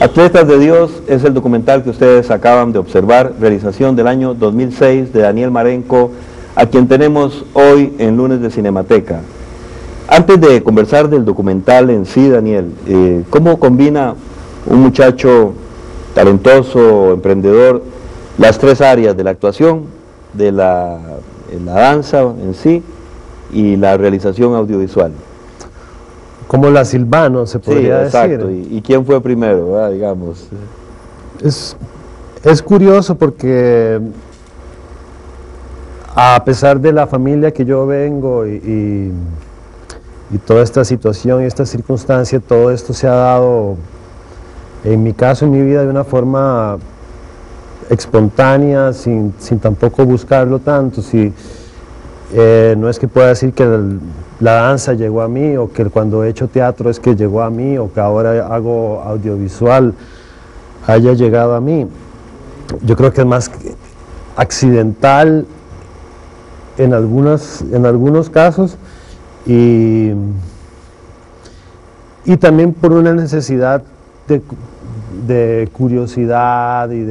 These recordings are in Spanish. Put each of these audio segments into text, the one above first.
Atletas de Dios es el documental que ustedes acaban de observar, realización del año 2006 de Daniel Marenco, a quien tenemos hoy en Lunes de Cinemateca. Antes de conversar del documental en sí, Daniel, ¿cómo combina un muchacho talentoso, emprendedor, las tres áreas de la actuación, de la danza en sí y la realización audiovisual? Como la Silvano, se podría decir. Exacto. decir. ¿Y quién fue primero, ¿verdad? Digamos? Es curioso porque a pesar de la familia que yo vengo y toda esta situación y esta circunstancia, todo esto se ha dado, en mi caso, en mi vida, de una forma espontánea, sin tampoco buscarlo tanto. No es que pueda decir que la danza llegó a mí, o que cuando he hecho teatro es que llegó a mí, o que ahora hago audiovisual haya llegado a mí. Yo creo que es más accidental en algunos casos, y también por una necesidad de curiosidad y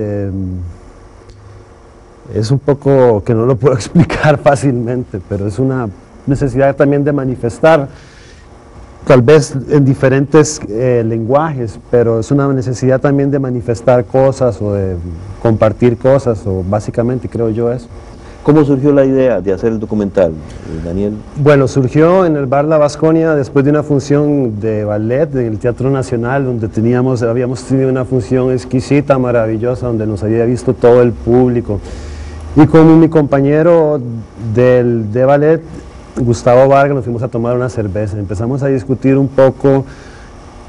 es un poco que no lo puedo explicar fácilmente, pero es una necesidad también de manifestar, tal vez en diferentes lenguajes, pero es una necesidad también de manifestar cosas o de compartir cosas, o básicamente creo yo eso. ¿Cómo surgió la idea de hacer el documental, Daniel? Bueno, surgió en el Bar La Vasconia después de una función de ballet en el Teatro Nacional, donde habíamos tenido una función exquisita, maravillosa, donde nos había visto todo el público. Y con mi compañero de ballet, Gustavo Vargas, nos fuimos a tomar una cerveza. Empezamos a discutir un poco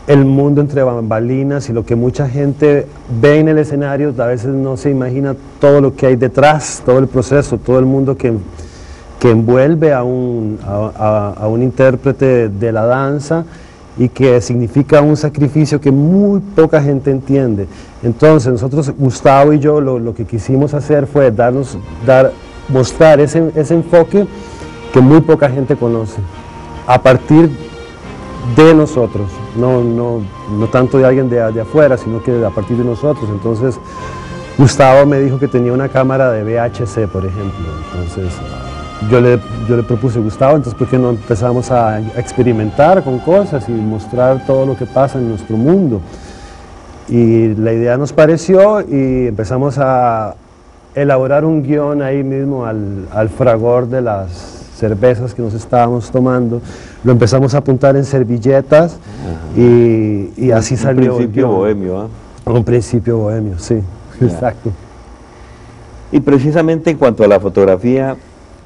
el mundo entre bambalinas y lo que mucha gente ve en el escenario. A veces no se imagina todo lo que hay detrás, todo el proceso, todo el mundo que envuelve a un intérprete de la danza, y que significa un sacrificio que muy poca gente entiende. Entonces nosotros, Gustavo y yo, lo que quisimos hacer fue mostrar ese enfoque que muy poca gente conoce, a partir de nosotros, no tanto de alguien de afuera, sino que a partir de nosotros. Entonces Gustavo me dijo que tenía una cámara de VHC, por ejemplo. Entonces yo le propuse, Gustavo, entonces ¿por qué no empezamos a experimentar con cosas y mostrar todo lo que pasa en nuestro mundo? Y la idea nos pareció, y empezamos a elaborar un guión ahí mismo al fragor de las cervezas que nos estábamos tomando. Lo empezamos a apuntar en servilletas, y así salió. Un principio bohemio, ¿eh? Un principio bohemio, sí, exacto. Y precisamente en cuanto a la fotografía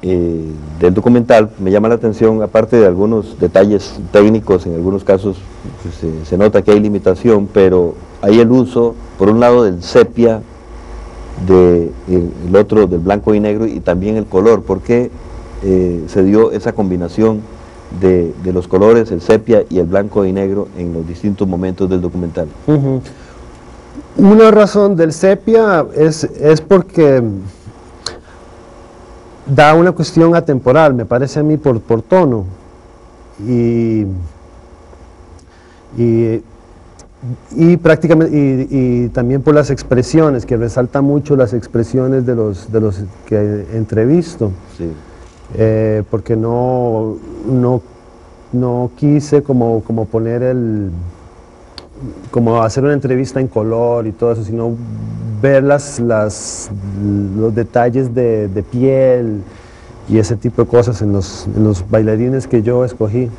del documental, me llama la atención, aparte de algunos detalles técnicos, en algunos casos pues, se nota que hay limitación, pero hay el uso, por un lado, del sepia, el otro del blanco y negro, y también el color. ¿Por qué se dio esa combinación de los colores, el sepia y el blanco y negro, en los distintos momentos del documental? Una razón del sepia es porque da una cuestión atemporal, me parece a mí, por tono, y prácticamente, y también por las expresiones, que resalta mucho las expresiones de los que entrevisto. Sí. Porque no quise como poner como hacer una entrevista en color y todo eso, sino ver los detalles de piel y ese tipo de cosas en los bailarines que yo escogí.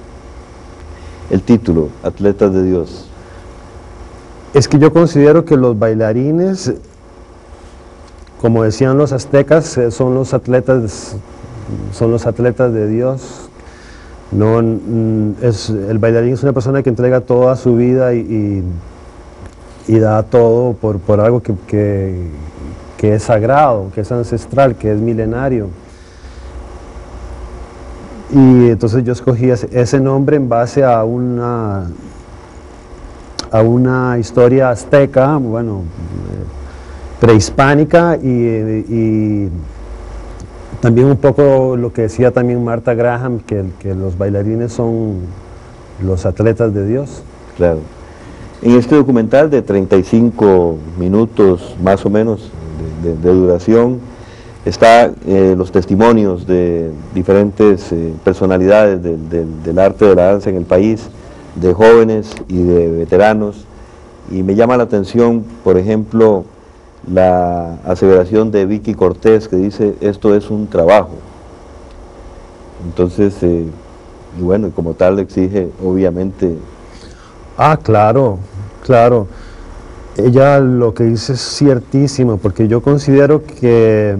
El título, Atletas de Dios. Es que yo considero que los bailarines, como decían los aztecas, son los atletas de Dios. El bailarín es una persona que entrega toda su vida y da todo por algo que es sagrado, que es ancestral, que es milenario. Y entonces yo escogí ese nombre en base a una historia azteca, bueno, prehispánica, y también un poco lo que decía también Martha Graham, que los bailarines son los atletas de Dios. Claro. En este documental de 35 minutos más o menos de duración, está los testimonios de diferentes personalidades del arte de la danza en el país, de jóvenes y de veteranos, y me llama la atención, por ejemplo, la aseveración de Vicky Cortés, que dice: esto es un trabajo. Entonces, y bueno, y como tal exige, obviamente... Claro, claro. Ella lo que dice es ciertísimo, porque yo considero que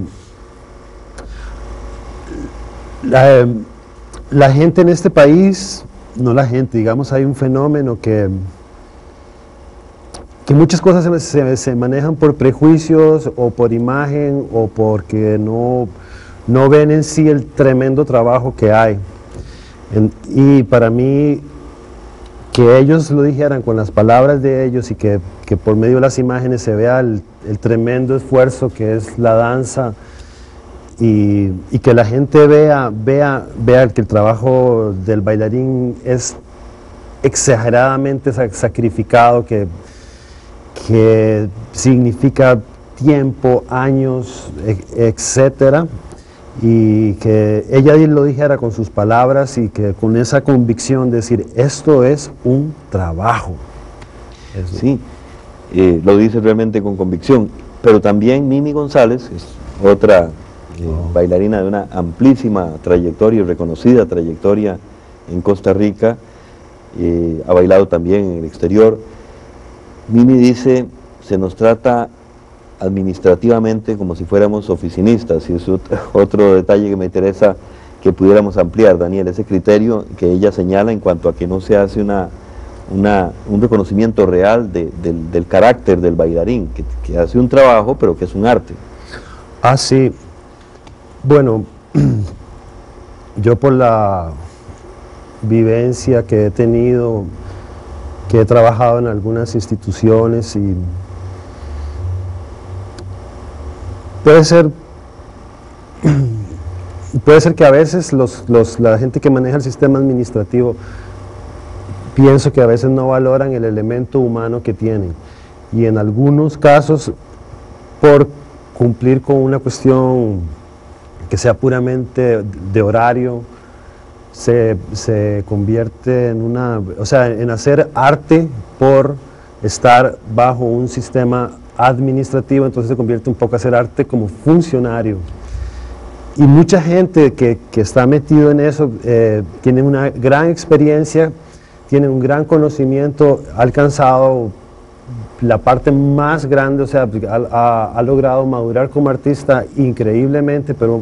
la gente en este país, no la gente, digamos, hay un fenómeno que muchas cosas se manejan por prejuicios o por imagen o porque no ven en sí el tremendo trabajo que hay. Y para mí, que ellos lo dijeran con las palabras de ellos y que por medio de las imágenes se vea el tremendo esfuerzo que es la danza, y que la gente vea que el trabajo del bailarín es exageradamente sacrificado, que significa tiempo, años, etcétera, y que ella lo dijera con sus palabras y que con esa convicción de decir: esto es un trabajo. Eso. Sí, lo dice realmente con convicción, pero también Mimi González es otra bailarina de una amplísima trayectoria y reconocida trayectoria en Costa Rica, ha bailado también en el exterior. Mimi dice: se nos trata administrativamente como si fuéramos oficinistas, y es otro detalle que me interesa que pudiéramos ampliar, Daniel, ese criterio que ella señala en cuanto a que no se hace un reconocimiento real del carácter del bailarín, que hace un trabajo pero que es un arte. Sí. Bueno, yo por la vivencia que he tenido, que he trabajado en algunas instituciones, y puede ser que a veces la gente que maneja el sistema administrativo, pienso que a veces no valoran el elemento humano que tienen, y en algunos casos, por cumplir con una cuestión que sea puramente de horario, se convierte en hacer arte por estar bajo un sistema administrativo. Entonces se convierte un poco a hacer arte como funcionario. Y mucha gente que está metido en eso tiene una gran experiencia, tiene un gran conocimiento, ha alcanzado la parte más grande, o sea, ha logrado madurar como artista increíblemente, pero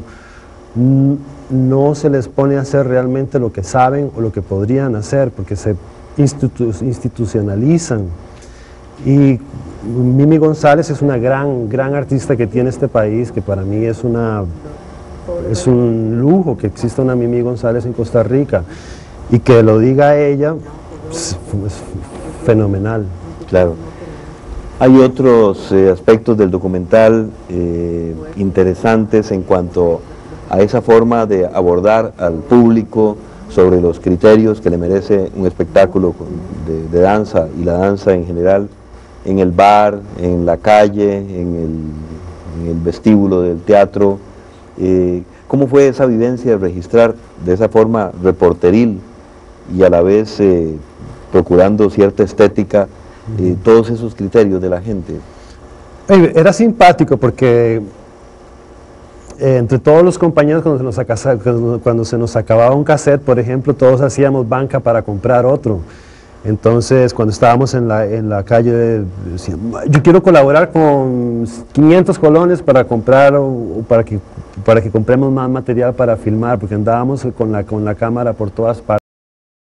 no se les pone a hacer realmente lo que saben o lo que podrían hacer, porque se institucionalizan. Y Mimi González es una gran artista que tiene este país, que para mí es un lujo que exista una Mimi González en Costa Rica, y que lo diga ella es fenomenal. Claro. Hay otros aspectos del documental interesantes en cuanto a esa forma de abordar al público sobre los criterios que le merece un espectáculo de danza, y la danza en general, en el bar, en la calle, en el vestíbulo del teatro. ¿Cómo fue esa vivencia de registrar de esa forma reporteril y a la vez procurando cierta estética todos esos criterios de la gente? Era simpático porque entre todos los compañeros, cuando se nos acababa un cassette, por ejemplo, todos hacíamos banca para comprar otro. Entonces, cuando estábamos en la calle, decían: yo quiero colaborar con 500 colones para comprar, o para que compremos más material para filmar, porque andábamos con la cámara por todas partes.